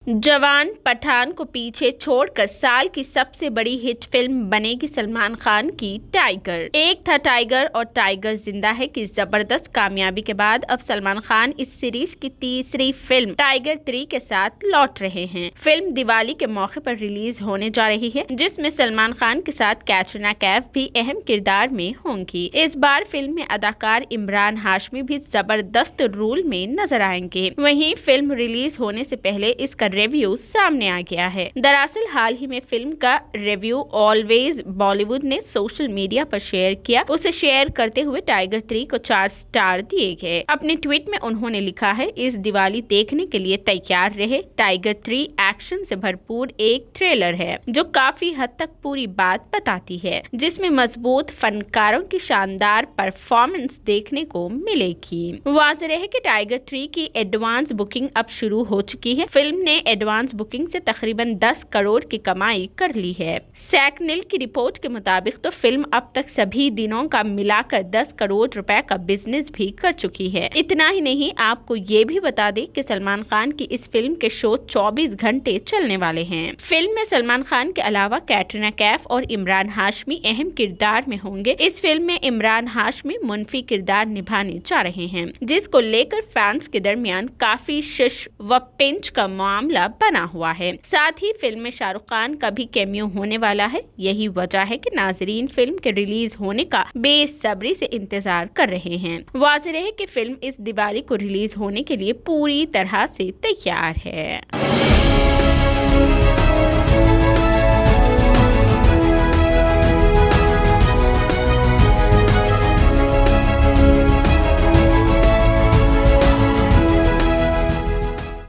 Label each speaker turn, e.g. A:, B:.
A: जवान पठान को पीछे छोड़कर साल की सबसे बड़ी हिट फिल्म बनेगी सलमान खान की टाइगर। एक था टाइगर और टाइगर जिंदा है की जबरदस्त कामयाबी के बाद अब सलमान खान इस सीरीज की तीसरी फिल्म टाइगर 3 के साथ लौट रहे हैं। फिल्म दिवाली के मौके पर रिलीज होने जा रही है, जिसमें सलमान खान के साथ कैटरीना कैफ भी अहम किरदार में होंगी। इस बार फिल्म में अदाकार इमरान हाशमी भी जबरदस्त रोल में नजर आएंगे। वहीं फिल्म रिलीज होने से पहले इसका रिव्यू सामने आ गया है। दरअसल हाल ही में फिल्म का रिव्यू ऑलवेज बॉलीवुड ने सोशल मीडिया पर शेयर किया। उसे शेयर करते हुए टाइगर 3 को 4 स्टार दिए गए। अपने ट्वीट में उन्होंने लिखा है, इस दिवाली देखने के लिए तैयार रहे। टाइगर 3 एक्शन से भरपूर एक थ्रिलर है जो काफी हद तक पूरी बात बताती है, जिसमें मजबूत फनकारों की शानदार परफॉर्मेंस देखने को मिलेगी। वाज़ेह रहे कि टाइगर 3 की एडवांस बुकिंग अब शुरू हो चुकी है। फिल्म ने एडवांस बुकिंग से तकरीबन 10 करोड़ की कमाई कर ली है। सैकनिल की रिपोर्ट के मुताबिक तो फिल्म अब तक सभी दिनों का मिलाकर 10 करोड़ रुपए का बिजनेस भी कर चुकी है। इतना ही नहीं, आपको ये भी बता दें कि सलमान खान की इस फिल्म के शो 24 घंटे चलने वाले हैं। फिल्म में सलमान खान के अलावा कैटरीना कैफ और इमरान हाशमी अहम किरदार में होंगे। इस फिल्म में इमरान हाशमी मुनफी किरदार निभाने जा रहे हैं, जिसको लेकर फैंस के दरमियान काफी शिश व पिंच का मामला बना हुआ है। साथ ही फिल्म में शाहरुख खान का भी कैमियो होने वाला है। यही वजह है कि नाजरीन फिल्म के रिलीज होने का बेसब्री से इंतजार कर रहे हैं। वाज़ेह रहे कि फिल्म इस दिवाली को रिलीज होने के लिए पूरी तरह से तैयार है।